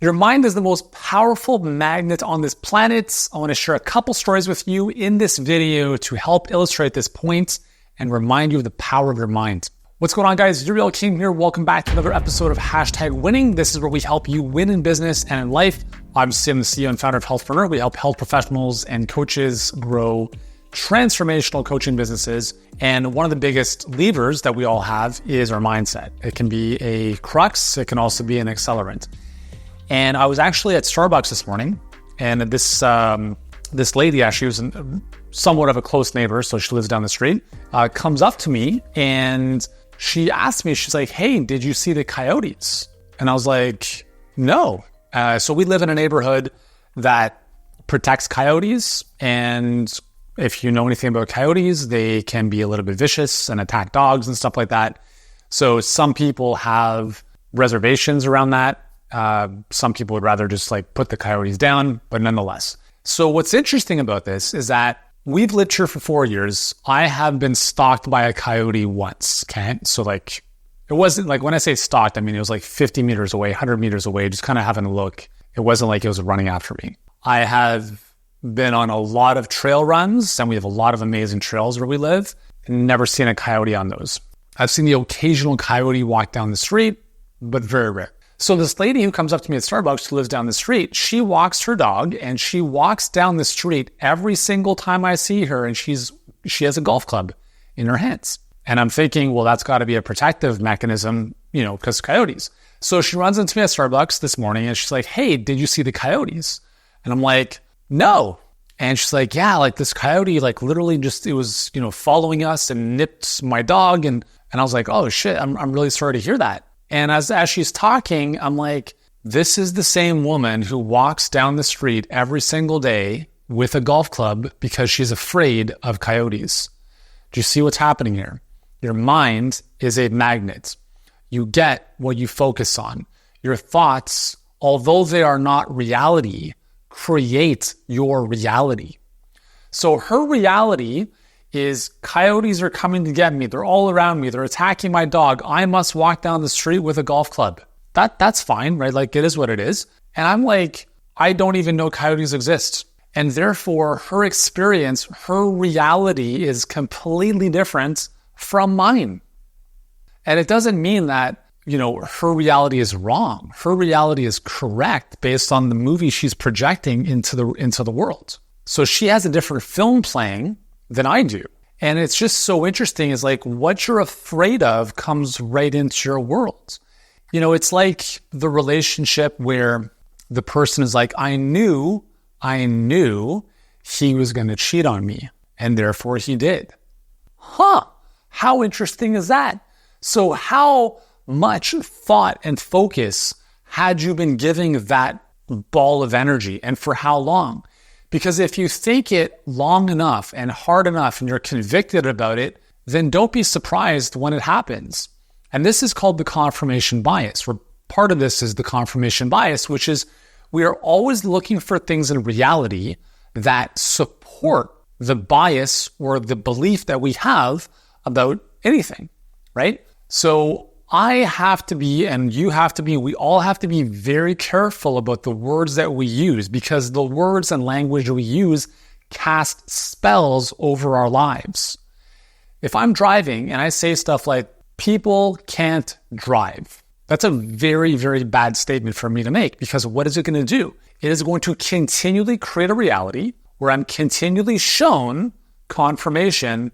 Your mind is the most powerful magnet on this planet. I want to share a couple stories with you in this video to help illustrate this point and remind you of the power of your mind. What's going on, guys? Uriel King here. Welcome back to another episode of #Winning. This is where we help you win in business and in life. Obviously, I'm the CEO and founder of Healthpreneur. We help health professionals and coaches grow transformational coaching businesses. And one of the biggest levers that we all have is our mindset. It can be a crux. It can also be an accelerant. And I was actually at Starbucks this morning, and this lady, actually was somewhat of a close neighbor, so she lives down the street, comes up to me and she asked me, she's like, "Hey, did you see the coyotes?" And I was like, "No." So we live in a neighborhood that protects coyotes, and if you know anything about coyotes, they can be a little bit vicious and attack dogs and stuff like that. So some people have reservations around that. Some people would rather just put the coyotes down, but nonetheless. So what's interesting about this is that we've lived here for 4 years. I have been stalked by a coyote once, okay? So it wasn't when I say stalked, I mean, it was 50 meters away, 100 meters away, just kind of having a look. It wasn't like it was running after me. I have been on a lot of trail runs, and we have a lot of amazing trails where we live, and never seen a coyote on those. I've seen the occasional coyote walk down the street, but very rare. So this lady who comes up to me at Starbucks, who lives down the street, she walks her dog, and she walks down the street every single time I see her, and she has a golf club in her hands. And I'm thinking, well, that's got to be a protective mechanism, because coyotes. So she runs into me at Starbucks this morning, and she's like, "Hey, did you see the coyotes?" And I'm like, "No." And she's like, "Yeah, this coyote, literally just, it was, following us and nipped my dog." And I was like, "Oh shit, I'm really sorry to hear that." And as she's talking, I'm like, this is the same woman who walks down the street every single day with a golf club because she's afraid of coyotes. Do you see what's happening here? Your mind is a magnet. You get what you focus on. Your thoughts, although they are not reality, create your reality. So her reality is coyotes are coming to get me. They're all around me. They're attacking my dog. I must walk down the street with a golf club. That's fine, right? It is what it is. And I'm like, I don't even know coyotes exist. And therefore, her experience, her reality is completely different from mine. And it doesn't mean that, her reality is wrong. Her reality is correct based on the movie she's projecting into the world. So she has a different film playing than I do. And it's just so interesting is what you're afraid of comes right into your world. It's like the relationship where the person is like, I knew he was going to cheat on me, and therefore he did. How interesting is that? So how much thought and focus had you been giving that ball of energy, and for how long? Because if you think it long enough and hard enough and you're convicted about it, then don't be surprised when it happens. And this is called the confirmation bias, where part of this is the confirmation bias, which is we are always looking for things in reality that support the bias or the belief that we have about anything, right? So I have to be, and you have to be, we all have to be very careful about the words that we use, because the words and language we use cast spells over our lives. If I'm driving and I say stuff like, people can't drive, that's a very, very bad statement for me to make, because what is it going to do? It is going to continually create a reality where I'm continually shown confirmation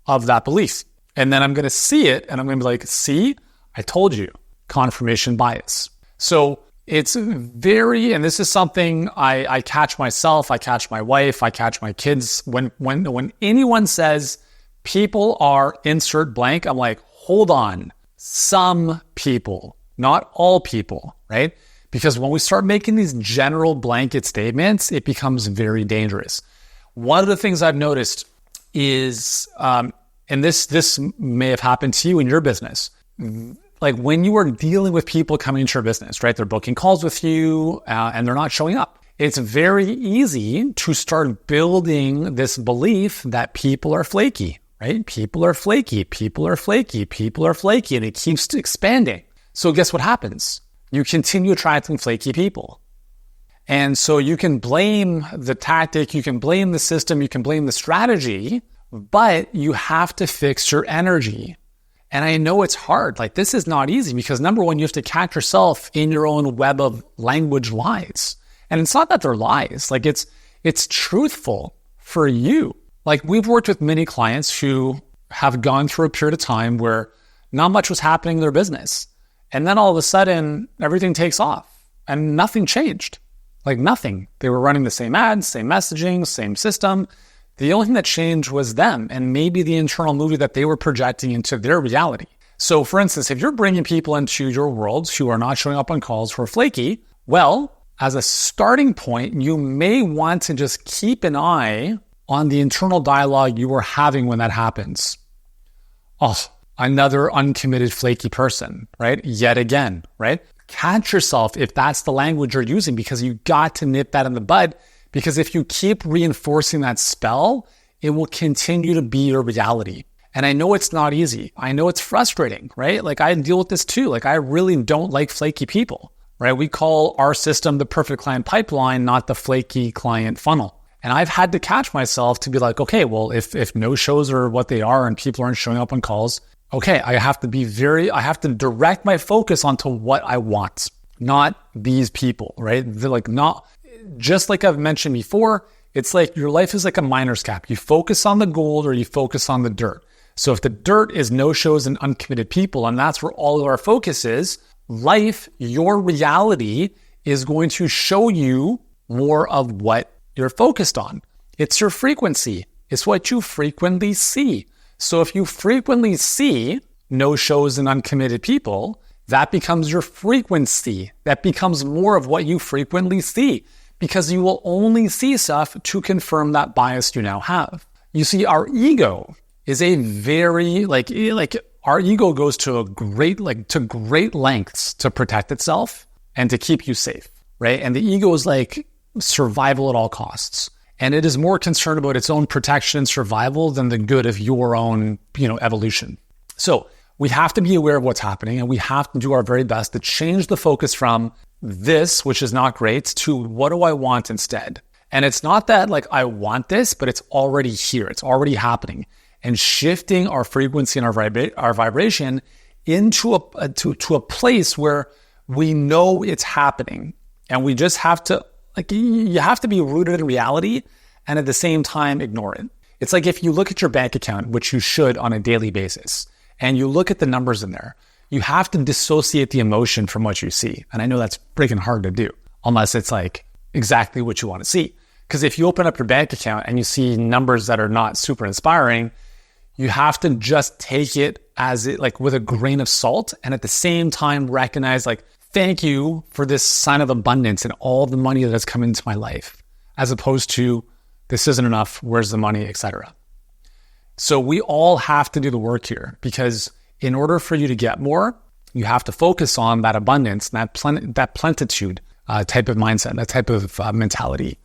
of that belief. And then I'm going to see it and I'm going to be like, see, I told you, confirmation bias. So it's very, and this is something I catch myself, I catch my wife, I catch my kids. When anyone says people are insert blank, I'm like, hold on, some people, not all people, right? Because when we start making these general blanket statements, it becomes very dangerous. One of the things I've noticed is, and this may have happened to you in your business, when you are dealing with people coming into your business, right? They're booking calls with you and they're not showing up. It's very easy to start building this belief that people are flaky, right? People are flaky, people are flaky, people are flaky, and it keeps expanding. So guess what happens? you continue attracting flaky people. And so you can blame the tactic, you can blame the system, you can blame the strategy, but you have to fix your energy. And I know it's hard. Like, this is not easy because number one, you have to catch yourself in your own web of language lies. And it's not that they're lies. Like, it's truthful for you. Like, we've worked with many clients who have gone through a period of time where not much was happening in their business. And then all of a sudden, everything takes off and nothing changed. Like, nothing. They were running the same ads, same messaging, same system. The only thing that changed was them and maybe the internal movie that they were projecting into their reality. So for instance, if you're bringing people into your world who are not showing up on calls, who are flaky, well, as a starting point, you may want to just keep an eye on the internal dialogue you are having when that happens. Oh, another uncommitted, flaky person, right? Yet again, right? Catch yourself if that's the language you're using, because you got to nip that in the bud. Because if you keep reinforcing that spell, it will continue to be your reality. And I know it's not easy. I know it's frustrating, right? Like, I deal with this too. Like, I really don't like flaky people, right? We call our system the perfect client pipeline, not the flaky client funnel. And I've had to catch myself to be like, okay, well, if no shows are what they are and people aren't showing up on calls, okay, I have to direct my focus onto what I want, not these people, right? They're like, not, just like I've mentioned before, it's like your life is like a miner's cap. You focus on the gold or you focus on the dirt. So if the dirt is no shows and uncommitted people, and that's where all of our focus is, life, your reality is going to show you more of what you're focused on. It's your frequency. It's what you frequently see. So if you frequently see no shows and uncommitted people, that becomes your frequency. That becomes more of what you frequently see, because you will only see stuff to confirm that bias you now have. You see, our ego is a very, our ego goes to great lengths to protect itself and to keep you safe, right? And the ego is like survival at all costs. And it is more concerned about its own protection and survival than the good of your own, evolution. So we have to be aware of what's happening, and we have to do our very best to change the focus from this, which is not great, to what do I want instead? And it's not that like I want this, but it's already here. It's already happening. And shifting our frequency and our vibration into a place where we know it's happening. And we just have to, you have to be rooted in reality and at the same time ignore it. It's like if you look at your bank account, which you should on a daily basis, and you look at the numbers in there, you have to dissociate the emotion from what you see. And I know that's freaking hard to do, unless it's like exactly what you want to see. Because if you open up your bank account and you see numbers that are not super inspiring, you have to just take it as it, like, with a grain of salt, and at the same time recognize, like, thank you for this sign of abundance and all the money that has come into my life, as opposed to this isn't enough, where's the money, etc. So we all have to do the work here, because in order for you to get more, you have to focus on that abundance, that plenitude type of mindset, that type of mentality.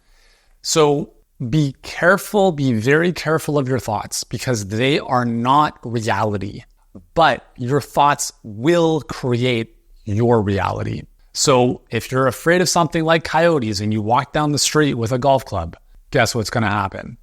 So be careful, be very careful of your thoughts, because they are not reality, but your thoughts will create your reality. So if you're afraid of something like coyotes and you walk down the street with a golf club, guess what's going to happen?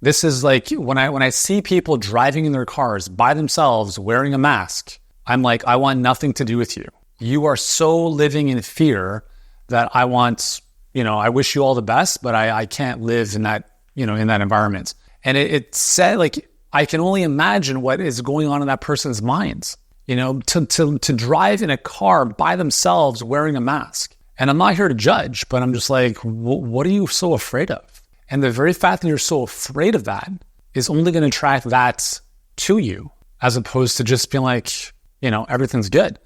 This is like when I see people driving in their cars by themselves wearing a mask, I'm like, I want nothing to do with you. You are so living in fear that I want, I wish you all the best, but I can't live in that, in that environment. And it said, like, I can only imagine what is going on in that person's minds, to drive in a car by themselves wearing a mask. And I'm not here to judge, but I'm just like, what are you so afraid of? And the very fact that you're so afraid of that is only going to attract that to you, as opposed to just being like, everything's good.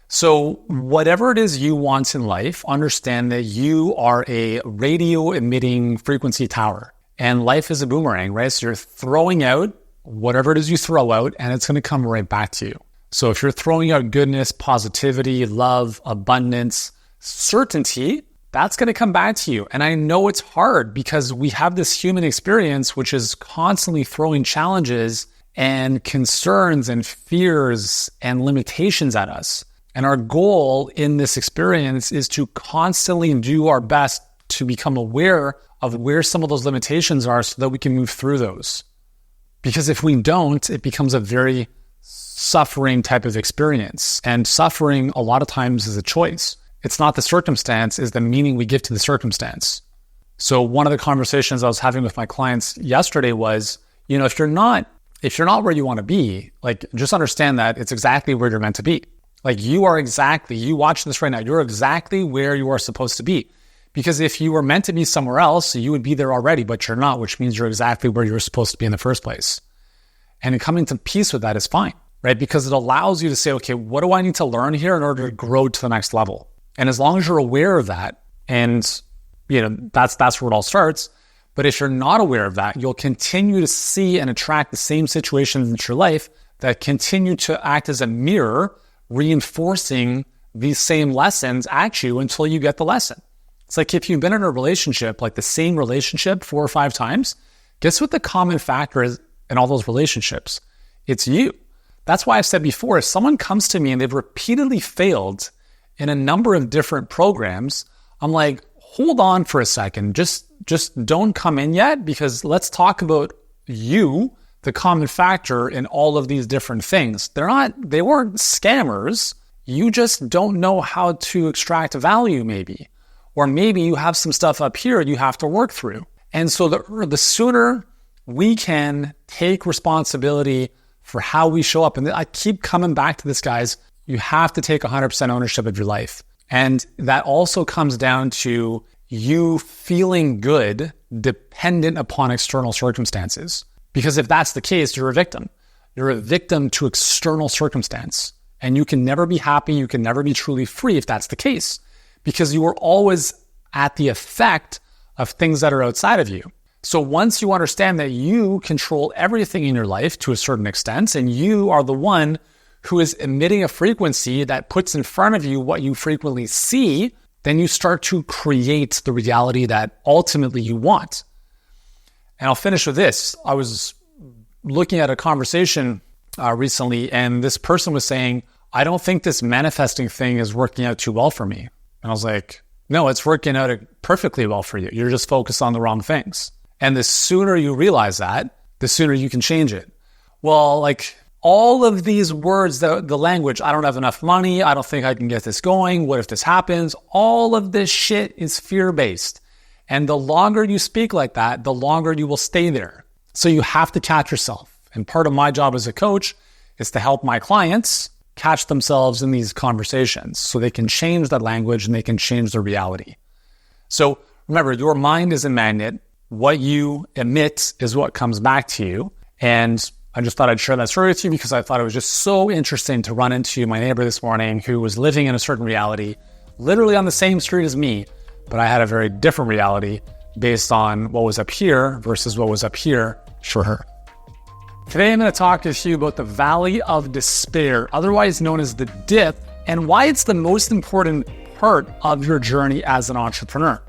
So whatever it is you want in life, understand that you are a radio emitting frequency tower, and life is a boomerang, right? So you're throwing out whatever it is you throw out, and it's going to come right back to you. So if you're throwing out goodness, positivity, love, abundance, certainty, that's going to come back to you. And I know it's hard, because we have this human experience, which is constantly throwing challenges and concerns and fears and limitations at us. And our goal in this experience is to constantly do our best to become aware of where some of those limitations are so that we can move through those. Because if we don't, it becomes a very suffering type of experience. And suffering a lot of times is a choice. It's not the circumstance, it's the meaning we give to the circumstance. So one of the conversations I was having with my clients yesterday was, if you're not where you want to be, like, just understand that it's exactly where you're meant to be. Like, you watching this right now, you're exactly where you are supposed to be. Because if you were meant to be somewhere else, you would be there already, but you're not, which means you're exactly where you're supposed to be in the first place. And coming to peace with that is fine, right? Because it allows you to say, okay, what do I need to learn here in order to grow to the next level? And as long as you're aware of that, and that's where it all starts. But if you're not aware of that, you'll continue to see and attract the same situations in your life that continue to act as a mirror, reinforcing these same lessons at you until you get the lesson. It's like if you've been in a relationship, like the same relationship 4 or 5 times, guess what the common factor is in all those relationships? It's you. That's why I've said before, if someone comes to me and they've repeatedly failed in a number of different programs, I'm like, hold on for a second. Just don't come in yet, because let's talk about you, the common factor in all of these different things. They weren't scammers. You just don't know how to extract value maybe. Or maybe you have some stuff up here you have to work through. And so the sooner we can take responsibility for how we show up, and I keep coming back to this, guys, you have to take 100% ownership of your life. And that also comes down to you feeling good dependent upon external circumstances. Because if that's the case, you're a victim. You're a victim to external circumstance. And you can never be happy, you can never be truly free if that's the case. Because you are always at the effect of things that are outside of you. So once you understand that you control everything in your life to a certain extent, and you are the one who is emitting a frequency that puts in front of you what you frequently see, then you start to create the reality that ultimately you want. And I'll finish with this. I was looking at a conversation recently, and this person was saying, I don't think this manifesting thing is working out too well for me. And I was like, no, it's working out perfectly well for you. You're just focused on the wrong things. And the sooner you realize that, the sooner you can change it. Well, like all of these words, the language, I don't have enough money, I don't think I can get this going, what if this happens? All of this shit is fear-based. And the longer you speak like that, the longer you will stay there. So you have to catch yourself. And part of my job as a coach is to help my clients catch themselves in these conversations so they can change that language and they can change their reality. So remember, your mind is a magnet. What you emit is what comes back to you. And I just thought I'd share that story with you because I thought it was just so interesting to run into my neighbor this morning who was living in a certain reality, literally on the same street as me, but I had a very different reality based on what was up here versus what was up here for her. Today, I'm going to talk with you about the Valley of Despair, otherwise known as the dip, and why it's the most important part of your journey as an entrepreneur.